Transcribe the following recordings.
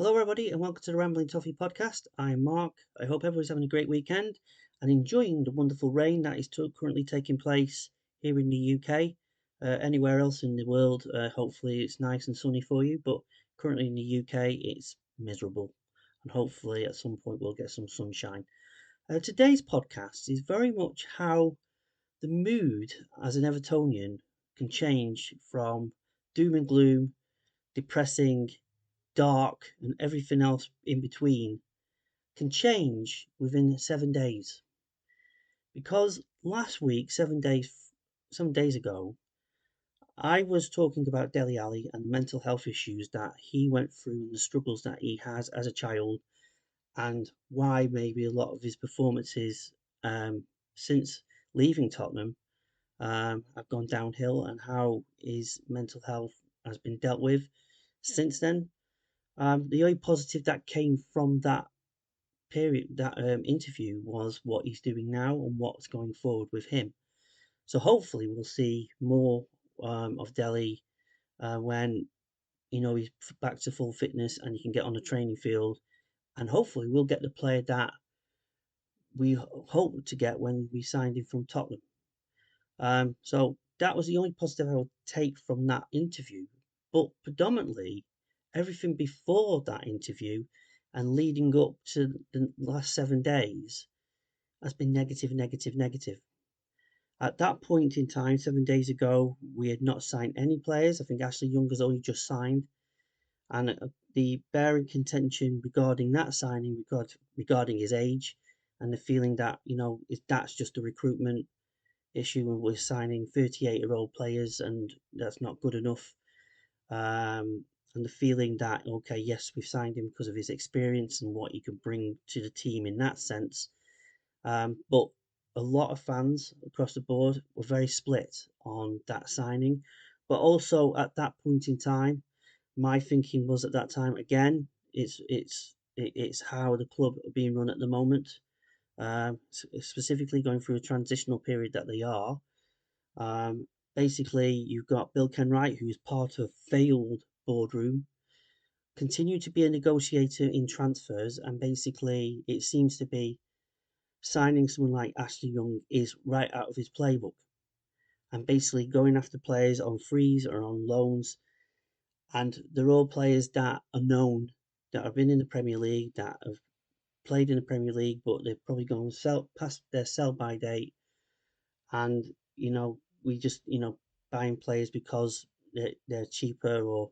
Hello, everybody, and welcome to the Rambling Toffee podcast. I'm Mark. I hope everyone's having a great weekend and enjoying the wonderful rain that is currently taking place here in the UK. Anywhere else in the world, hopefully it's nice and sunny for you, but currently in the UK, it's miserable. And hopefully at some point we'll get some sunshine. Today's podcast is very much how the mood as an Evertonian can change from doom and gloom, depressing, dark, and everything else in between can change within 7 days. Because last week, 7 days ago, I was talking about Dele Alli and the mental health issues that he went through and the struggles that he has as a child, and why maybe a lot of his performances since leaving Tottenham have gone downhill, and how his mental health has been dealt with since then. The only positive that came from that interview was what he's doing now and what's going forward with him. So hopefully we'll see more of Delhi when he's back to full fitness and he can get on the training field, and hopefully we'll get the player that we hope to get when we signed him from Tottenham. So that was the only positive I would take from that interview. But predominantly, everything before that interview and leading up to the last 7 days has been negative, negative, negative. At that point in time, 7 days ago, we had not signed any players. I think Ashley Young has only just signed. And the bearing contention regarding that signing, regarding his age, and the feeling that, that's just a recruitment issue and we're signing 38-year-old players and that's not good enough. And the feeling that, okay, yes, we've signed him because of his experience and what he can bring to the team in that sense. But a lot of fans across the board were very split on that signing. But also at that point in time, my thinking was at that time, again, it's how the club are being run at the moment. Specifically going through a transitional period that they are. Basically, you've got Bill Kenwright, who is part of failed boardroom, continue to be a negotiator in transfers, and basically it seems to be signing someone like Ashley Young is right out of his playbook, and basically going after players on frees or on loans, and they're all players that are known, that have been in the Premier League, that have played in the Premier League, but they've probably gone past their sell by date, and we just buying players because they're cheaper or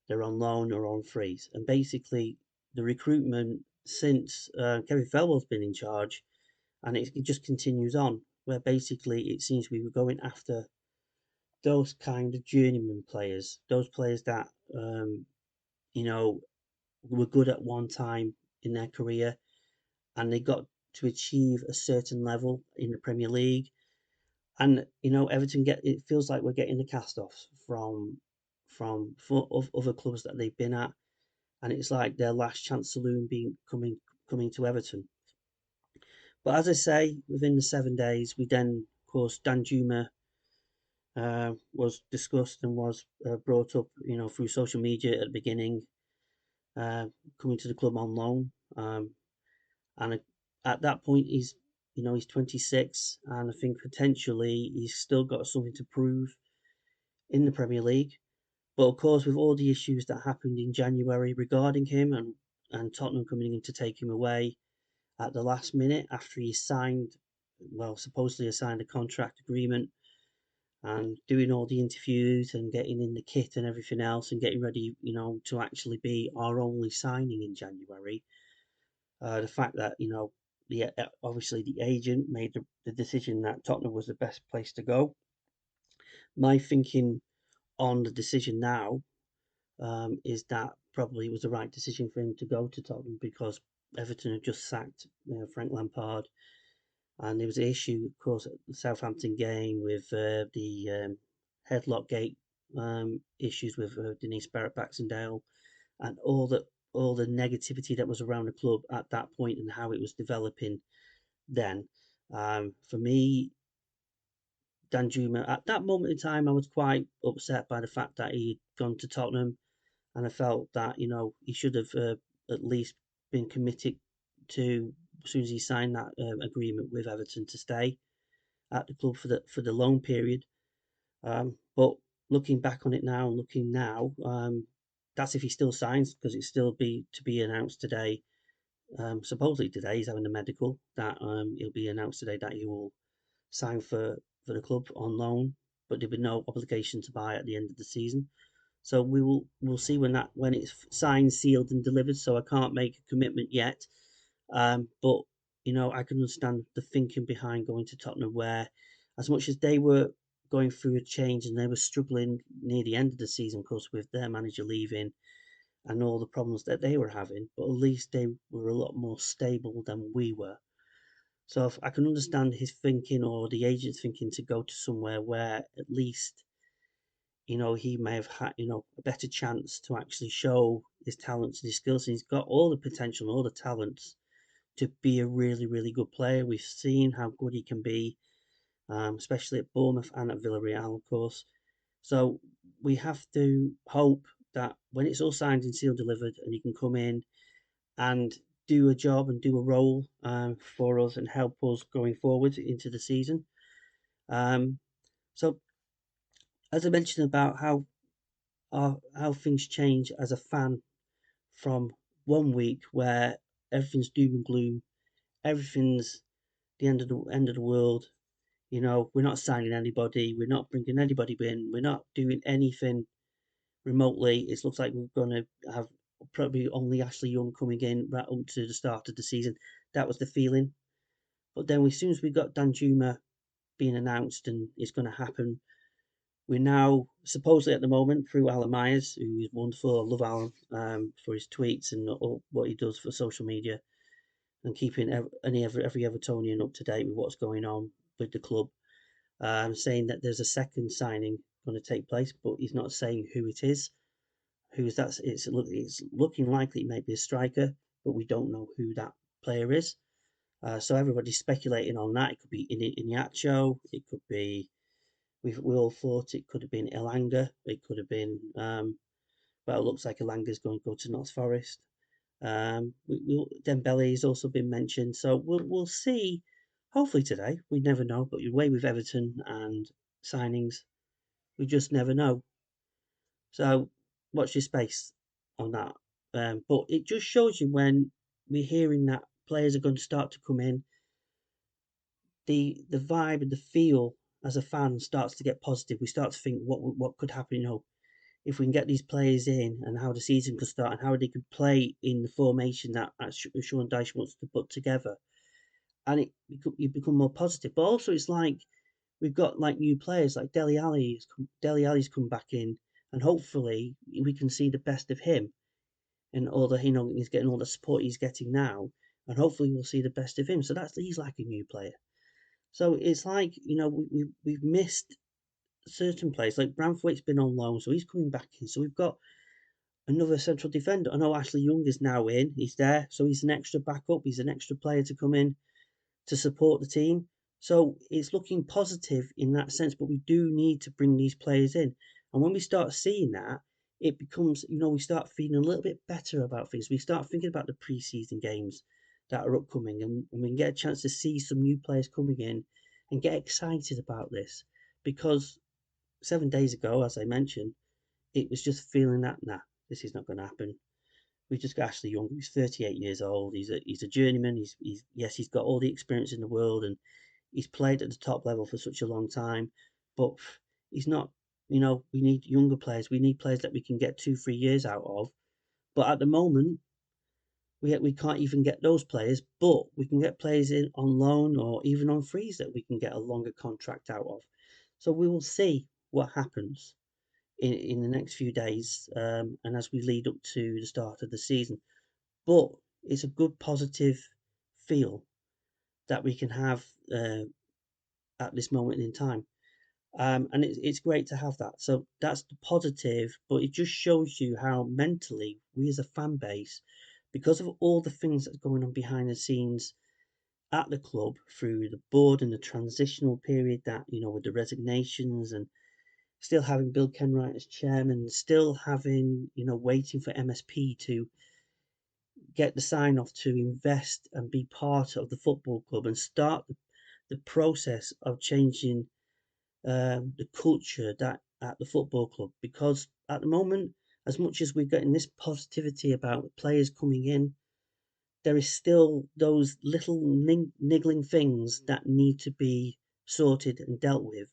they're on loan or on freeze. And basically, the recruitment since Kevin Felwell's been in charge, and it just continues on, where basically it seems we were going after those kind of journeyman players, those players that you know were good at one time in their career, and they got to achieve a certain level in the Premier League. And Everton it feels like we're getting the cast-offs from other clubs that they've been at, and it's like their last chance saloon being coming to Everton. But as I say, within the 7 days, we then, of course, Danjuma was discussed and was brought up, through social media at the beginning, uh, coming to the club on loan, and at that point he's 26, and I think potentially he's still got something to prove in the Premier League. But of course, with all the issues that happened in January regarding him, and Tottenham coming in to take him away at the last minute after he signed, well, supposedly signed a contract agreement, and doing all the interviews and getting in the kit and everything else and getting ready, to actually be our only signing in January. The fact that, obviously the agent made the decision that Tottenham was the best place to go. My thinking on the decision now is that probably it was the right decision for him to go to Tottenham, because Everton had just sacked Frank Lampard, and there was an issue, of course, at the Southampton game with the headlock gate issues with Denise Barrett-Baxendale, and all the negativity that was around the club at that point and how it was developing then. For me, Danjuma, at that moment in time, I was quite upset by the fact that he'd gone to Tottenham. and I felt that he should have at least been committed to, as soon as he signed that agreement with Everton, to stay at the club for the loan period. But looking back on it now and looking now, that's if he still signs, because it's still be to be announced today. Supposedly today he's having a medical that it'll be announced today that he will sign for the club on loan, but there'll be no obligation to buy at the end of the season. So we'll see when it's signed, sealed, and delivered. So I can't make a commitment yet, but I can understand the thinking behind going to Tottenham, where as much as they were going through a change and they were struggling near the end of the season, of course, with their manager leaving and all the problems that they were having, but at least they were a lot more stable than we were. So if I can understand his thinking, or the agent's thinking, to go to somewhere where at least he may have had a better chance to actually show his talents and his skills. And he's got all the potential and all the talents to be a really, really good player. We've seen how good he can be, especially at Bournemouth and at Villarreal, of course. So we have to hope that when it's all signed and sealed, delivered, and he can come in and do a job and do a role for us and help us going forward into the season. Um, so, as I mentioned about how things change as a fan from one week where everything's doom and gloom, everything's the end of the world. We're not signing anybody, we're not bringing anybody in, we're not doing anything remotely. It looks like we're going to have probably only Ashley Young coming in right up to the start of the season. That was the feeling. But then, as soon as we got Danjuma being announced and it's going to happen, we're now supposedly at the moment through Alan Myers, who is wonderful. I love Alan for his tweets and all, what he does for social media and keeping every Evertonian up to date with what's going on with the club. Saying that there's a second signing going to take place, but he's not saying who it is. Who's that? It's looking likely it may be a striker, but we don't know who that player is. So everybody's speculating on that. It could be Iñárritu. It could be. We all thought it could have been Elanga. It could have been. Well, it looks like Elanga's going to go to Notts Forest. Dembele has also been mentioned. So we'll see. Hopefully today. We never know. But you're away with Everton and signings. We just never know. So watch your space on that. But it just shows you, when we're hearing that players are going to start to come in, the vibe and the feel as a fan starts to get positive. We start to think what could happen, if we can get these players in, and how the season could start, and how they could play in the formation that Sean Dyche wants to put together. And you become more positive. But also, it's like we've got like new players like Dele Alli. Dele Alli's come back in, and hopefully we can see the best of him, and all the he's getting all the support he's getting now, and hopefully we'll see the best of him. So he's like a new player. So it's like we've missed certain players. Like Branthwaite's been on loan, so he's coming back in. So we've got another central defender. I know Ashley Young is now in. He's there, so he's an extra backup. He's an extra player to come in to support the team. So it's looking positive in that sense, but we do need to bring these players in. And when we start seeing that, it becomes, we start feeling a little bit better about things. We start thinking about the pre-season games that are upcoming, and we can get a chance to see some new players coming in and get excited about this. Because 7 days ago, as I mentioned, it was just feeling that, nah, this is not going to happen. We just got Ashley Young, who's 38 years old. He's a journeyman. He's got all the experience in the world, and he's played at the top level for such a long time. But he's not. We need younger players. We need players that we can get 2-3 years out of. But at the moment, we can't even get those players. But we can get players in on loan or even on frees that we can get a longer contract out of. So we will see what happens in the next few days, and as we lead up to the start of the season. But it's a good positive feel that we can have at this moment in time. And it's great to have that. So that's the positive, but it just shows you how mentally we as a fan base, because of all the things that's going on behind the scenes at the club through the board and the transitional period, that with the resignations and still having Bill Kenwright as chairman, still having, waiting for MSP to get the sign off to invest and be part of the football club and start the process of changing the culture that at the football club. Because at the moment, as much as we're getting this positivity about players coming in, there is still those little niggling things that need to be sorted and dealt with.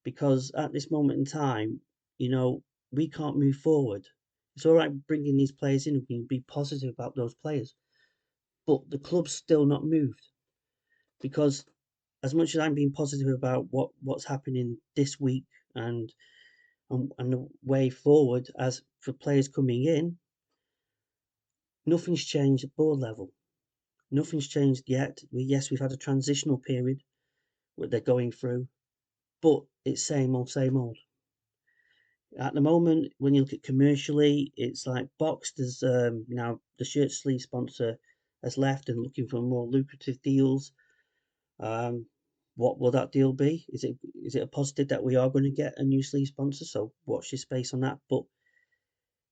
Because at this moment in time, we can't move forward. It's all right bringing these players in, we can be positive about those players, but the club's still not moved. Because as much as I'm being positive about what's happening this week and and the way forward as for players coming in, nothing's changed at board level. Nothing's changed yet. Yes, we've had a transitional period what they're going through, but it's same old, same old. At the moment, when you look at commercially, it's like boxed. There's now the shirt sleeve sponsor has left and looking for more lucrative deals. Um, what will that deal be? Is it a positive that we are going to get a new sleeve sponsor? So watch your space on that. But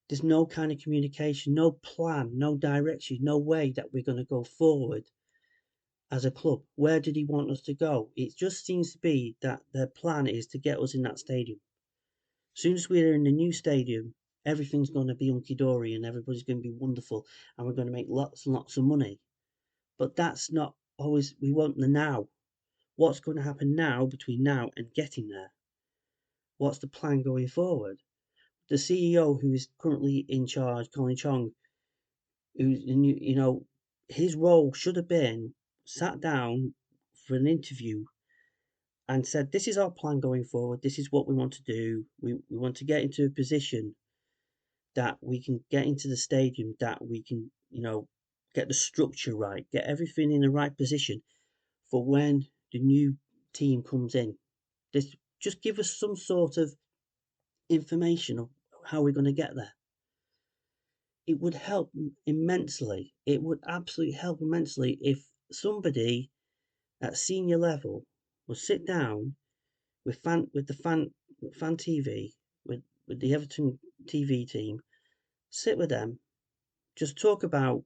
there's no kind of communication, no plan, no direction, no way that we're going to go forward as a club. Where did he want us to go? It just seems to be that their plan is to get us in that stadium. As soon as we're in the new stadium, everything's going to be hunky dory and everybody's going to be wonderful and we're going to make lots and lots of money. But that's not always, we want the now. What's going to happen now between now and getting there? What's the plan going forward? The CEO who is currently in charge, Colin Chong, who's his role should have been sat down for an interview and said, "This is our plan going forward. This is what we want to do. We want to get into a position that we can get into the stadium, that we can, get the structure right, get everything in the right position for when the new team comes in. This just give us some sort of information of how we're going to get there. It would help immensely. It would absolutely help immensely if somebody at senior level would sit down with the fan TV with the Everton TV team, sit with them, just talk about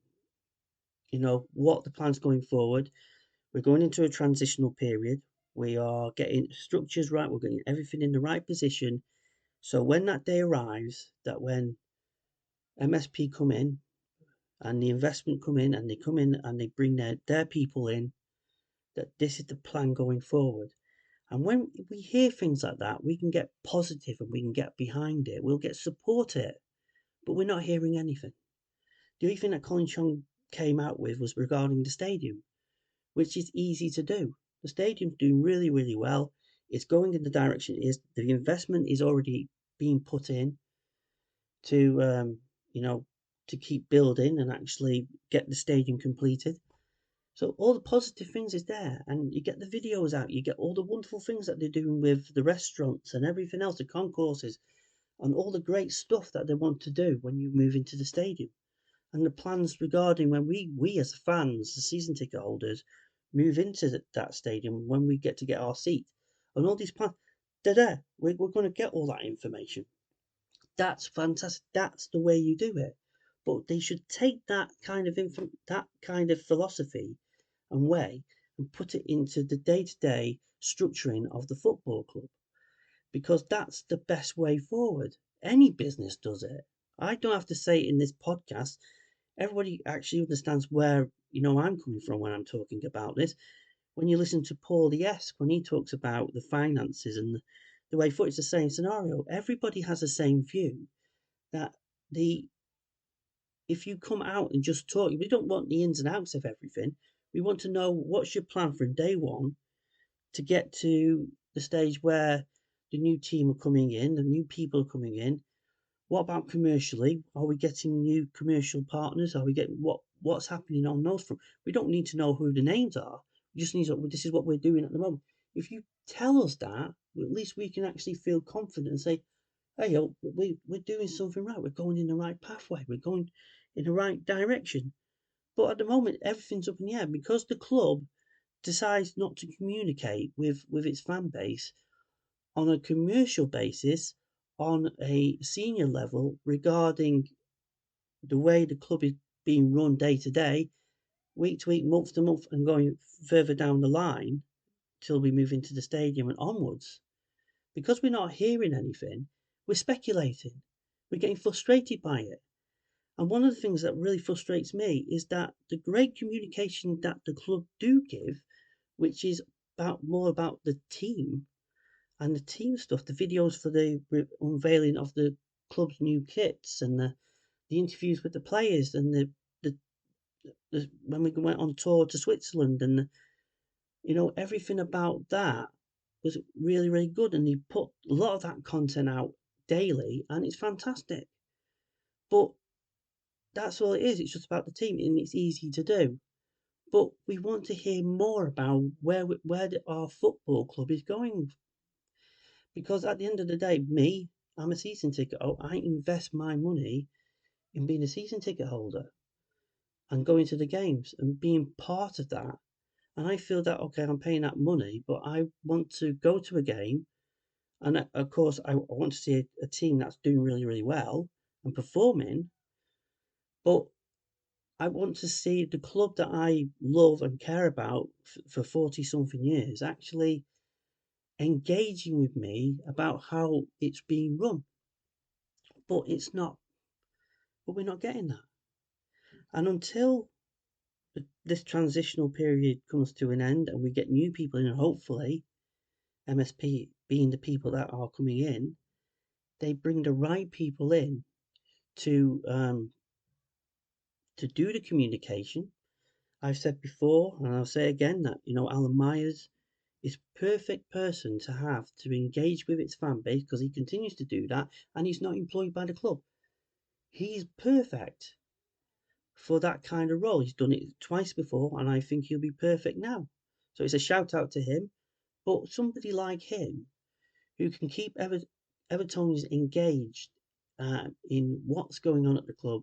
what the plan's going forward. We're going into a transitional period. We are getting structures right. We're getting everything in the right position. So when that day arrives, that when MSP come in and the investment come in and they come in and they bring their people in, that this is the plan going forward. And when we hear things like that, we can get positive and we can get behind it. We'll get support it, but we're not hearing anything. The only thing that Colin Chung came out with was regarding the stadium, which is easy to do. The stadium's doing really, really well. It's going in the direction it is. The investment is already being put in to, to keep building and actually get the stadium completed. So all the positive things is there, and you get the videos out. You get all the wonderful things that they're doing with the restaurants and everything else, the concourses, and all the great stuff that they want to do when you move into the stadium. And the plans regarding when we as fans, the season ticket holders, move into that stadium when we get our seat, and all these plans, they're there. We're going to get all that information. That's fantastic. That's the way you do it. But they should take that kind of that kind of philosophy and way and put it into the day-to-day structuring of the football club, because that's the best way forward. Any business does it. I don't have to say it in this podcast. Everybody actually understands where I'm coming from when I'm talking about this. When you listen to Paul Esque, when he talks about the finances and the way forward, it's the same scenario. Everybody has the same view that the if you come out and just talk, we don't want the ins and outs of everything. We want to know what's your plan from day one to get to the stage where the new team are coming in, the new people are coming in. What about commercially? Are we getting new commercial partners? Are we getting what's happening on those front? We don't need to know who the names are. We just need to, this is what we're doing at the moment. If you tell us that, well, at least we can actually feel confident and say, hey, we're doing something right. We're going in the right pathway. We're going in the right direction. But at the moment, everything's up in the air because the club decides not to communicate with its fan base on a commercial basis, on a senior level, regarding the way the club is being run day to day, week to week, month to month, and going further down the line till we move into the stadium and onwards. Because we're not hearing anything, we're speculating. We're getting frustrated by it. And one of the things that really frustrates me is that the great communication that the club do give, which is more about the team and the team stuff, the videos for the unveiling of the club's new kits and the interviews with the players and the, when we went on tour to Switzerland and everything about that was really really good, and he put a lot of that content out daily, and it's fantastic. But that's all it is. It's just about the team, and it's easy to do. But we want to hear more about where our football club is going, because at the end of the day, I'm a season ticket holder. I invest my money in being a season ticket holder and going to the games and being part of that. And I feel that, okay, I'm paying that money, but I want to go to a game. And of course, I want to see a team that's doing really, really well and performing. But I want to see the club that I love and care about for 40 something years actually engaging with me about how it's being run. But it's not, but we're not getting that. And until this transitional period comes to an end and we get new people in, and hopefully MSP being the people that are coming in, they bring the right people in to um, to do the communication. I've said before, and I'll say again that Alan Myers is perfect person to have to engage with its fan base because he continues to do that, and he's not employed by the club. He's perfect for that kind of role. He's done it twice before, and I think he'll be perfect now. So it's a shout out to him. But somebody like him who can keep Evertonians engaged in what's going on at the club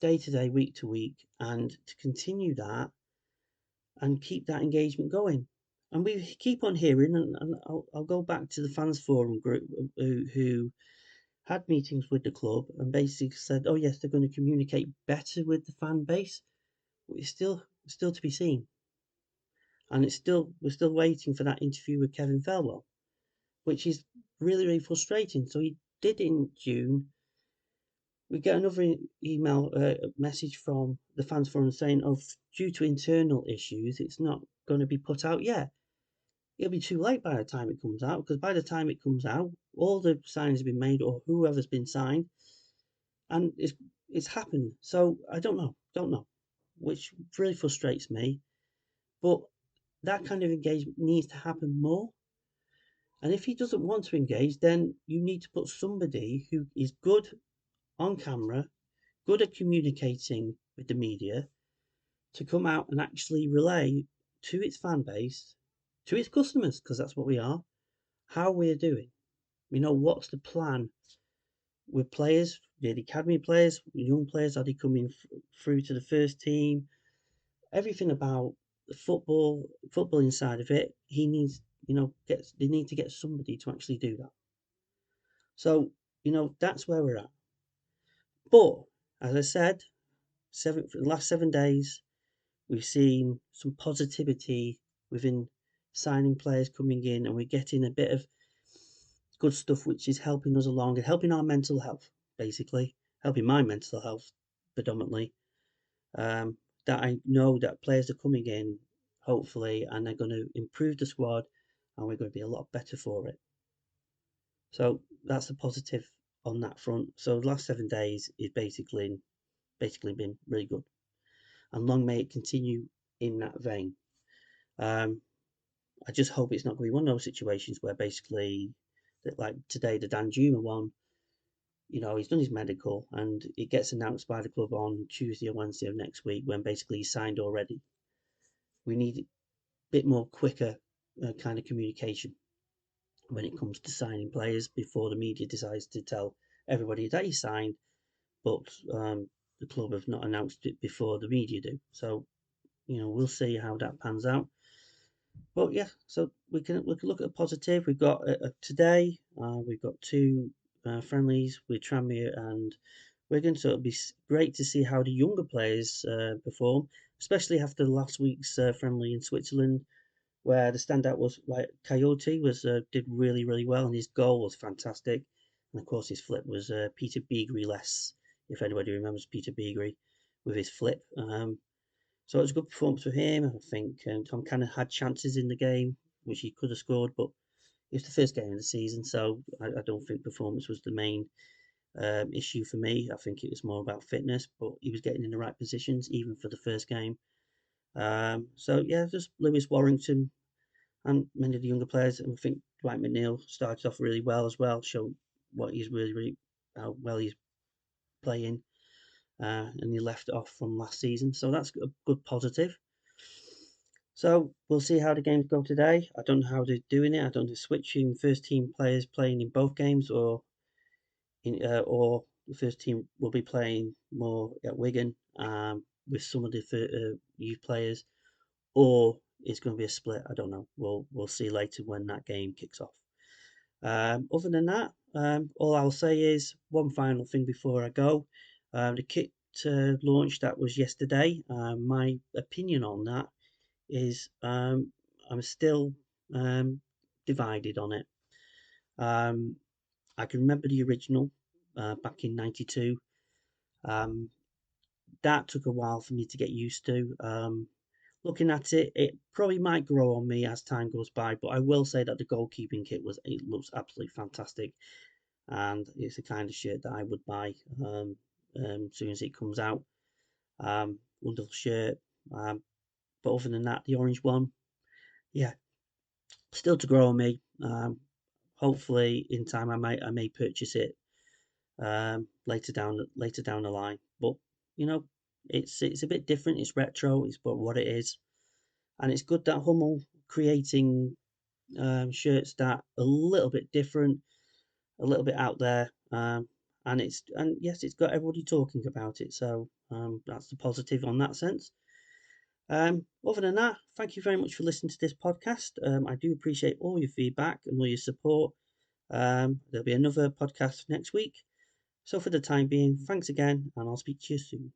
day to day, week to week, and to continue that and keep that engagement going. And we keep on hearing, and I'll go back to the fans forum group who had meetings with the club and basically said, "Oh yes, they're going to communicate better with the fan base." But it's still to be seen, and we're still waiting for that interview with Kevin Felwell, which is really really frustrating. So he did in June. We get another email message from the fans forum saying, "Oh, due to internal issues, it's not going to be put out yet." It'll be too late by the time it comes out, because by the time it comes out, all the signings have been made or whoever's been signed, and it's happened. So I don't know, which really frustrates me. But that kind of engagement needs to happen more. And if he doesn't want to engage, then you need to put somebody who is good on camera, good at communicating with the media, to come out and actually relay to its fan base, to its customers, because that's what we are, how we're doing. What's the plan with players, the academy players, young players? Are they coming through to the first team? Everything about the football inside of it. He needs, they need to get somebody to actually do that. So, that's where we're at. But as I said, for the last 7 days, we've seen some positivity within signing players coming in, and we're getting a bit of good stuff which is helping us along and helping our mental health, basically helping my mental health predominantly. That I know that players are coming in, hopefully, and they're going to improve the squad, and we're going to be a lot better for it. So that's a positive on that front. So the last 7 days is basically been really good, and long may it continue in that vein. I just hope it's not going to be one of those situations where basically, that like today, the Dan Juma one, he's done his medical and it gets announced by the club on Tuesday or Wednesday of next week when basically he's signed already. We need a bit more quicker kind of communication when it comes to signing players before the media decides to tell everybody that he's signed, but the club have not announced it before the media do. So, we'll see how that pans out. But yeah, so we can look at the positive. We've got today. We've got two friendlies with Tranmere and Wigan, so it'll be great to see how the younger players perform, especially after last week's friendly in Switzerland, where the standout was like Coyote was did really well, and his goal was fantastic, and of course his flip was Peter Beagrie less, if anybody remembers Peter Beagrie with his flip. So it was a good performance for him. I think Tom Cannon had chances in the game which he could have scored, but it was the first game of the season, so I don't think performance was the main issue for me. I think it was more about fitness, but he was getting in the right positions even for the first game. So yeah, just Lewis Warrington and many of the younger players. And I think Dwight McNeil started off really well as well, showed what he's really how well he's playing, and he left off from last season. So that's a good positive. So we'll see how the games go today. I don't know how they're doing it. I don't know if switching first team players playing in both games or the first team will be playing more at Wigan with some of the youth players, or it's going to be a split. I don't know. We'll see later when that game kicks off. Other than that, all I'll say is one final thing before I go. The kit launch that was yesterday. My opinion on that is I'm still um, divided on it. Um, I can remember the original back in '92. Um, that took a while for me to get used to. Looking at it, it probably might grow on me as time goes by, but I will say that the goalkeeping kit it looks absolutely fantastic, and it's the kind of shirt that I would buy as soon as it comes out. Wonderful shirt. Um, but other than that, the orange one, yeah, still to grow on me. Hopefully, in time, I may purchase it later down the line. But you know, it's a bit different. It's retro. It's but what it is, and it's good that Hummel creating shirts that a little bit different, a little bit out there, and yes, it's got everybody talking about it. So that's the positive on that sense. Other than that, thank you very much for listening to this podcast. I do appreciate all your feedback and all your support. There'll be another podcast next week. So for the time being, thanks again, and I'll speak to you soon.